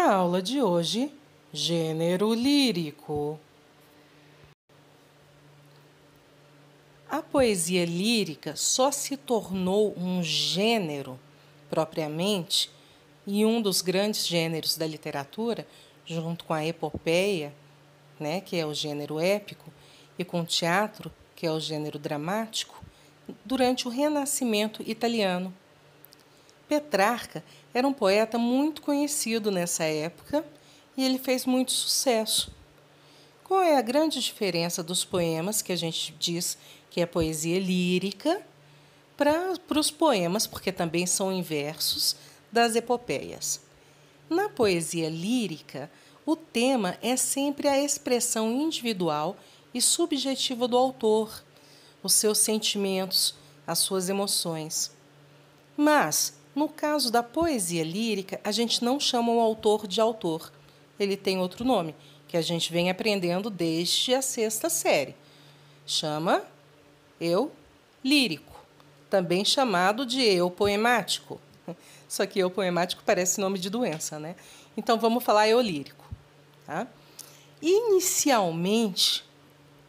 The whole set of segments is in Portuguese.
Na aula de hoje, gênero lírico. A poesia lírica só se tornou um gênero propriamente e um dos grandes gêneros da literatura, junto com a epopeia, né, que é o gênero épico, e com o teatro, que é o gênero dramático, durante o Renascimento italiano. Petrarca era um poeta muito conhecido nessa época e ele fez muito sucesso. Qual é a grande diferença dos poemas, que a gente diz que é poesia lírica, para os poemas, porque também são em versos, das epopeias? Na poesia lírica, o tema é sempre a expressão individual e subjetiva do autor, os seus sentimentos, as suas emoções. Mas, no caso da poesia lírica, a gente não chama o autor de autor. Ele tem outro nome, que a gente vem aprendendo desde a 6ª série. Chama eu lírico, também chamado de eu poemático. Só que eu poemático parece nome de doença, né? Então, vamos falar eu lírico. Tá? Inicialmente,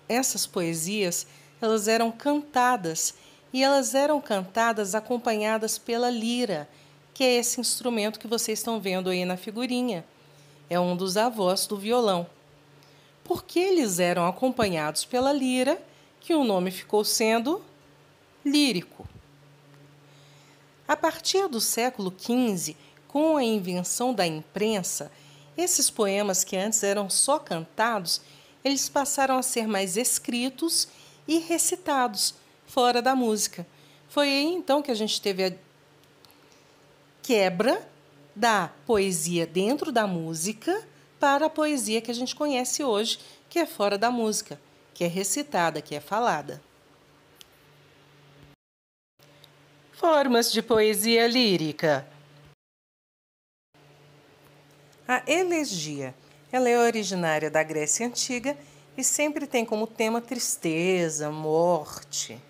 essas poesias elas eram cantadas, e elas eram cantadas acompanhadas pela lira, que é esse instrumento que vocês estão vendo aí na figurinha. É um dos avós do violão. Porque eles eram acompanhados pela lira, que o nome ficou sendo lírico. A partir do século XV, com a invenção da imprensa, esses poemas que antes eram só cantados, eles passaram a ser mais escritos e recitados, fora da música. Foi aí, então, que a gente teve a quebra da poesia dentro da música para a poesia que a gente conhece hoje, que é fora da música, que é recitada, que é falada. Formas de poesia lírica. A elegia, ela é originária da Grécia Antiga e sempre tem como tema tristeza, morte,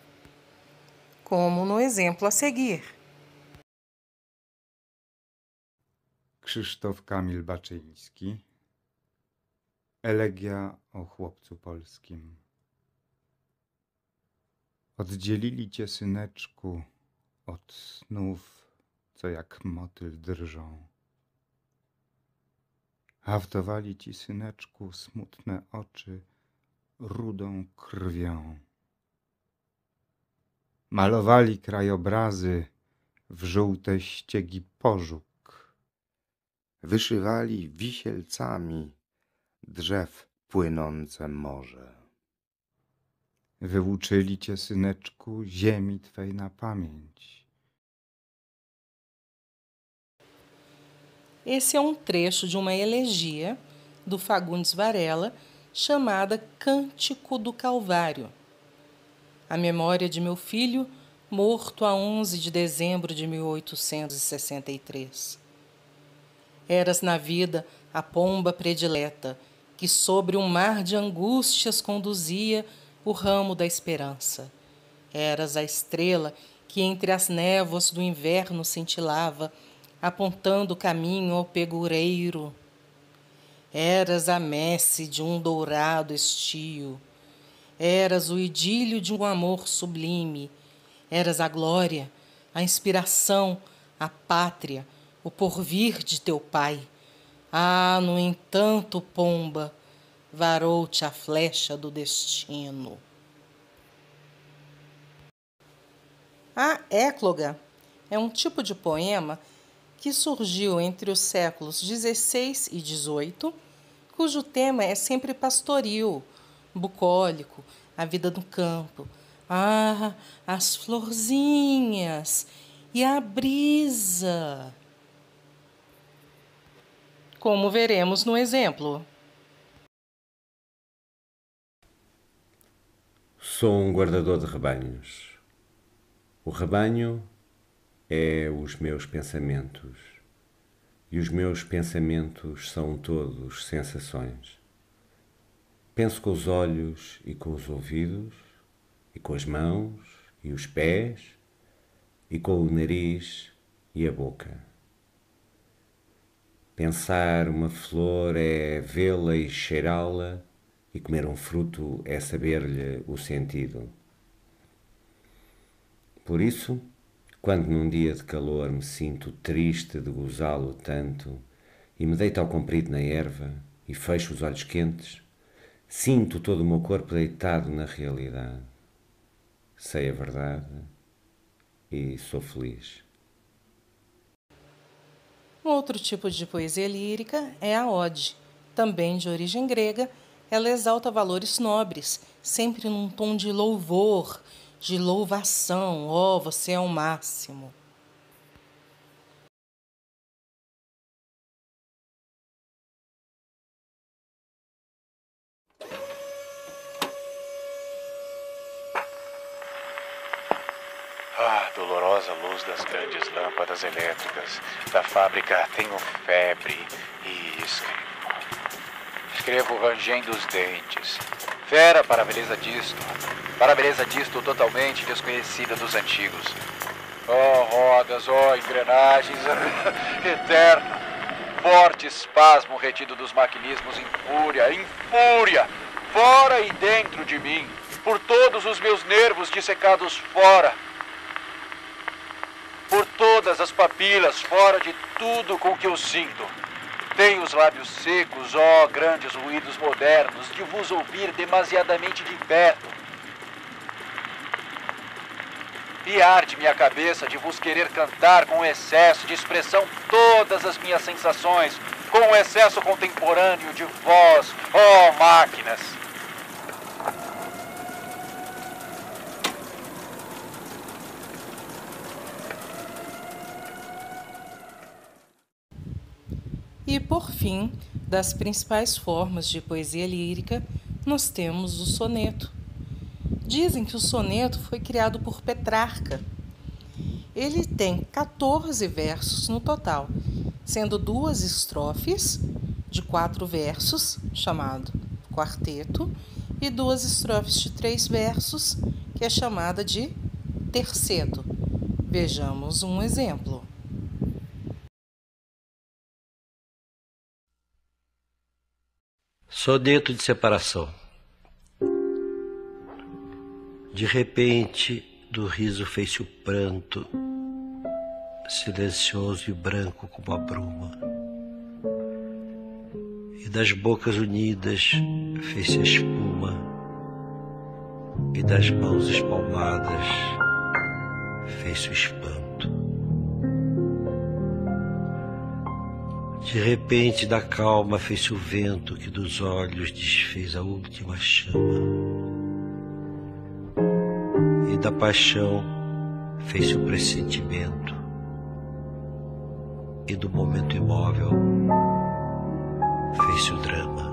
como no exemplo a seguir. Krzysztof Kamil Baczyński. Elegia o chłopcu polskim. Oddzielili cię, syneczku, od snów, co jak motyl drżą. Haftowali ci, syneczku, smutne oczy rudą krwią. Malowali krajobrazy w żółte ściegi pożóg. Wyszywali wisielcami drzew płynące morze. Wyuczyli cię, syneczku, ziemi twej na pamięć. Esse é um trecho de uma elegia do Fagundes Varela, chamada Cântico do Calvário. A memória de meu filho, morto a 11 de dezembro de 1863. Eras na vida a pomba predileta, que sobre um mar de angústias conduzia o ramo da esperança. Eras a estrela que entre as névoas do inverno cintilava, apontando o caminho ao pegureiro. Eras a messe de um dourado estio. Eras o idílio de um amor sublime. Eras a glória, a inspiração, a pátria, o porvir de teu pai. Ah, no entanto, pomba, varou-te a flecha do destino. A écloga é um tipo de poema que surgiu entre os séculos XVI e XVIII, cujo tema é sempre pastoril, bucólico, a vida do campo. Ah, as florzinhas e a brisa. Como veremos no exemplo. Sou um guardador de rebanhos. O rebanho é os meus pensamentos, e os meus pensamentos são todos sensações. Penso com os olhos e com os ouvidos, e com as mãos e os pés, e com o nariz e a boca. Pensar uma flor é vê-la e cheirá-la, e comer um fruto é saber-lhe o sentido. Por isso, quando num dia de calor me sinto triste de gozá-lo tanto, e me deito ao comprido na erva, e fecho os olhos quentes, sinto todo o meu corpo deitado na realidade. Sei a verdade e sou feliz. Outro tipo de poesia lírica é a ode. Também de origem grega, ela exalta valores nobres, sempre num tom de louvor, de louvação. Oh, você é o máximo. Ah, dolorosa luz das grandes lâmpadas elétricas da fábrica, tenho febre e escrevo. Escrevo rangendo os dentes. Fera para a beleza disto totalmente desconhecida dos antigos. Oh, rodas, oh, engrenagens, eterno, forte espasmo retido dos maquinismos em fúria, fora e dentro de mim, por todos os meus nervos dissecados fora, por todas as papilas, fora de tudo com que eu sinto. Tenho os lábios secos, ó grandes ruídos modernos, de vos ouvir demasiadamente de perto. E arde minha cabeça de vos querer cantar com excesso de expressão todas as minhas sensações, com o excesso contemporâneo de vós, ó máquinas. E, por fim, das principais formas de poesia lírica, nós temos o soneto. Dizem que o soneto foi criado por Petrarca. Ele tem 14 versos no total, sendo 2 estrofes de 4 versos, chamado quarteto, e 2 estrofes de 3 versos, que é chamada de terceto. Vejamos um exemplo. Soneto de separação. De repente, do riso fez-se o pranto, silencioso e branco como a bruma. E das bocas unidas fez-se a espuma, e das mãos espalmadas fez-se o espanto. De repente, da calma fez-se o vento que dos olhos desfez a última chama. E da paixão fez-se o pressentimento. E do momento imóvel fez-se o drama.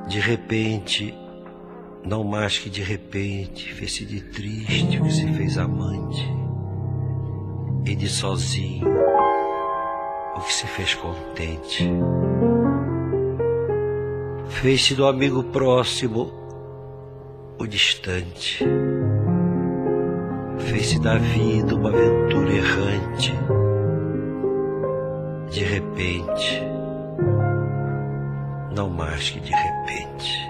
De repente, não mais que de repente, fez-se de triste o que se fez amante. E de sozinho o que se fez contente. Fez-se do amigo próximo o distante. Fez-se da vida uma aventura errante. De repente, não mais que de repente.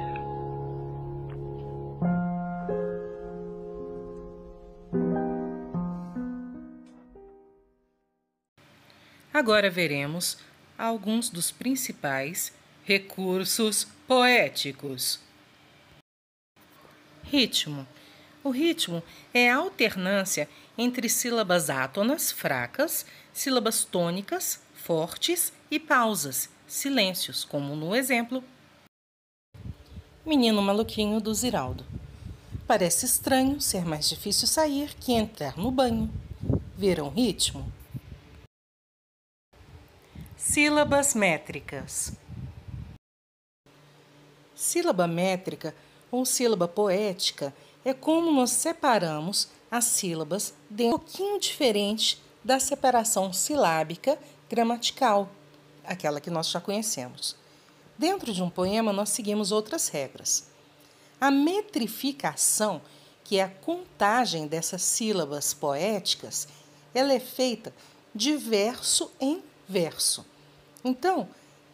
Agora veremos alguns dos principais recursos poéticos. Ritmo. O ritmo é a alternância entre sílabas átonas, fracas, sílabas tônicas, fortes e pausas, silêncios, como no exemplo Menino Maluquinho do Ziraldo. Parece estranho ser mais difícil sair que entrar no banho. Viram ritmo? Sílabas métricas. Sílaba métrica ou sílaba poética é como nós separamos as sílabas de um pouquinho diferente da separação silábica gramatical, aquela que nós já conhecemos. Dentro de um poema, nós seguimos outras regras. A metrificação, que é a contagem dessas sílabas poéticas, ela é feita de verso em verso. Então,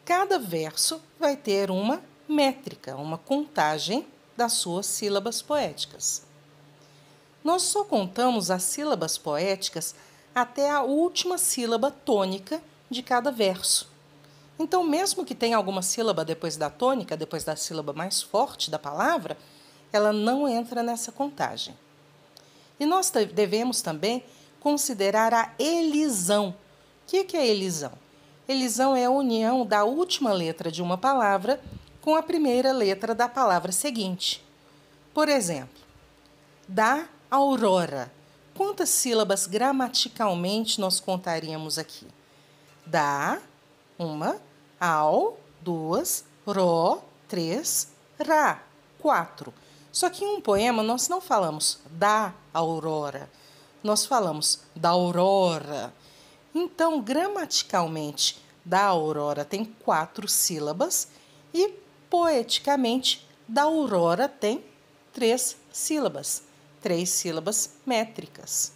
cada verso vai ter uma métrica, uma contagem das suas sílabas poéticas. Nós só contamos as sílabas poéticas até a última sílaba tônica de cada verso. Então, mesmo que tenha alguma sílaba depois da tônica, depois da sílaba mais forte da palavra, ela não entra nessa contagem. E nós devemos também considerar a elisão. O que é elisão? Elisão é a união da última letra de uma palavra com a primeira letra da palavra seguinte. Por exemplo, da aurora. Quantas sílabas gramaticalmente nós contaríamos aqui? Da, uma, ao, duas, ro, três, ra, quatro. Só que em um poema nós não falamos da aurora, nós falamos da aurora. Então, gramaticalmente, da aurora tem 4 sílabas e, poeticamente, da aurora tem 3 sílabas, 3 sílabas métricas.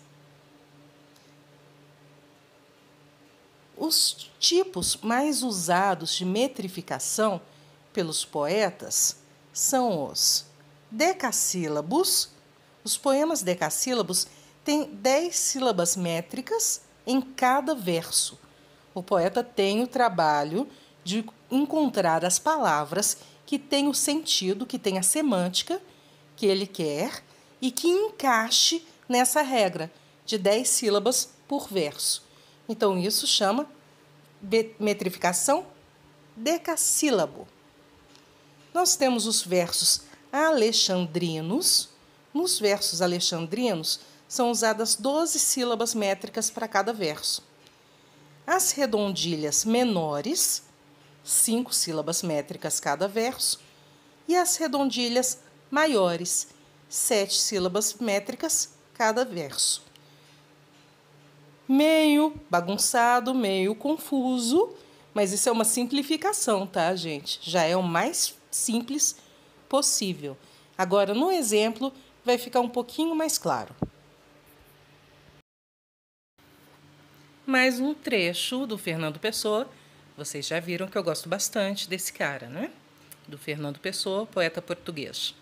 Os tipos mais usados de metrificação pelos poetas são os decassílabos. Os poemas decassílabos têm 10 sílabas métricas em cada verso. O poeta tem o trabalho de encontrar as palavras que têm o sentido, que têm a semântica que ele quer e que encaixe nessa regra de 10 sílabas por verso. Então, isso chama metrificação decassílabo. Nós temos os versos alexandrinos. Nos versos alexandrinos, são usadas 12 sílabas métricas para cada verso. As redondilhas menores, 5 sílabas métricas cada verso. E as redondilhas maiores, 7 sílabas métricas cada verso. Meio bagunçado, meio confuso, mas isso é uma simplificação, tá, gente? Já é o mais simples possível. Agora, no exemplo, vai ficar um pouquinho mais claro. Mais um trecho do Fernando Pessoa. Vocês já viram que eu gosto bastante desse cara, né? Do Fernando Pessoa, poeta português.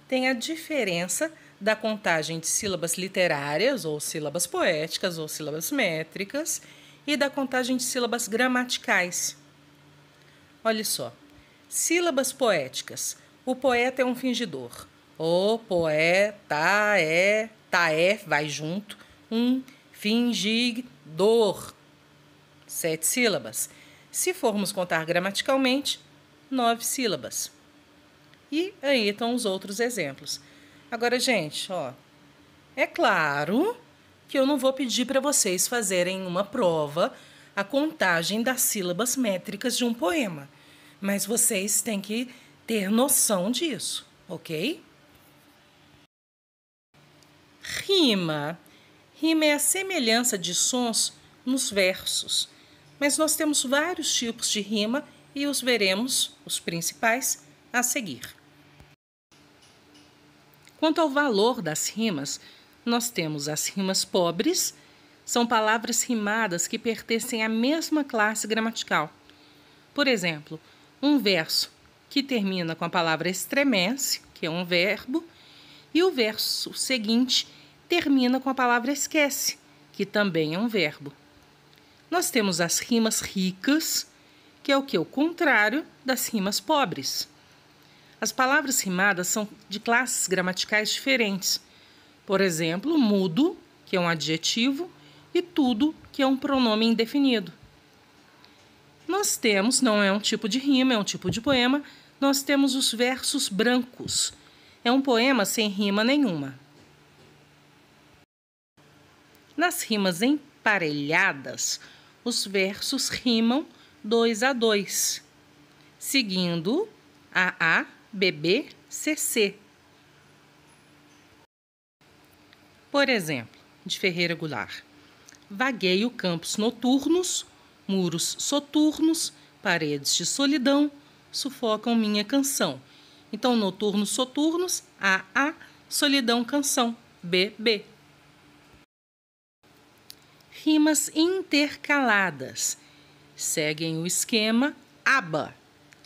Tem a diferença da contagem de sílabas literárias, ou sílabas poéticas, ou sílabas métricas, e da contagem de sílabas gramaticais. Olha só. Sílabas poéticas. O poeta é um fingidor. O poeta é, vai junto, um fingidor. 7 sílabas. Se formos contar gramaticalmente, 9 sílabas. E aí estão os outros exemplos. Agora, gente, ó, é claro que eu não vou pedir para vocês fazerem uma prova a contagem das sílabas métricas de um poema, mas vocês têm que ter noção disso, ok? Rima. Rima é a semelhança de sons nos versos, mas nós temos vários tipos de rima e os veremos, os principais, a seguir. Quanto ao valor das rimas, nós temos as rimas pobres, são palavras rimadas que pertencem à mesma classe gramatical. Por exemplo, um verso que termina com a palavra estremece, que é um verbo, e o verso seguinte termina com a palavra esquece, que também é um verbo. Nós temos as rimas ricas, que é o que? O contrário das rimas pobres. As palavras rimadas são de classes gramaticais diferentes. Por exemplo, mudo, que é um adjetivo, e tudo, que é um pronome indefinido. Nós temos, não é um tipo de rima, é um tipo de poema, nós temos os versos brancos. É um poema sem rima nenhuma. Nas rimas emparelhadas, os versos rimam 2 a 2, seguindo a BB, CC. Por exemplo, de Ferreira Goulart. Vagueio campos noturnos, muros soturnos, paredes de solidão, sufocam minha canção. Então, noturnos, soturnos, A, solidão, canção, BB. rimas intercaladas. Seguem o esquema aba.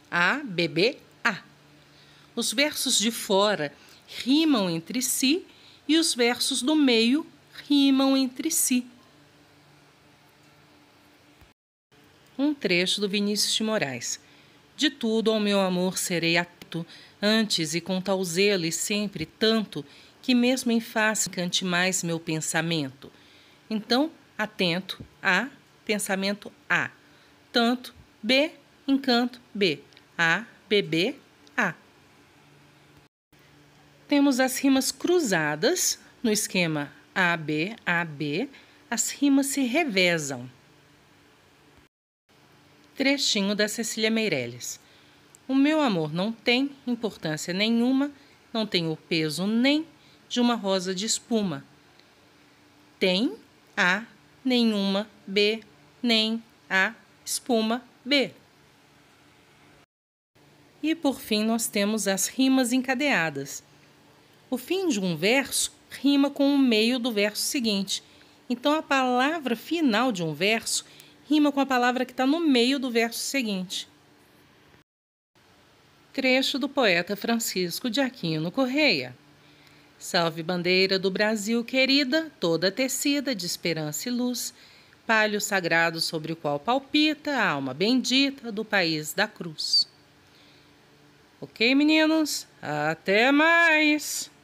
A, B, B, A. Os versos de fora rimam entre si e os versos do meio rimam entre si. Um trecho do Vinícius de Moraes. De tudo ao meu amor serei atento, antes e com tal zelo e sempre tanto, que mesmo em face encante mais meu pensamento. Então, atento, A, pensamento A. Tanto, B, encanto, B. A, B, B, A. Temos as rimas cruzadas, no esquema AB, AB, as rimas se revezam. Trechinho da Cecília Meirelles. O meu amor não tem importância nenhuma, não tem o peso nem de uma rosa de espuma. Tem A, nenhuma, B, nem A, espuma, B. E por fim nós temos as rimas encadeadas. O fim de um verso rima com o meio do verso seguinte. Então a palavra final de um verso rima com a palavra que está no meio do verso seguinte. Trecho do poeta Francisco de Aquino Correia. Salve bandeira do Brasil querida, toda tecida de esperança e luz, palio sagrado sobre o qual palpita a alma bendita do país da cruz. Ok, meninos? Até mais!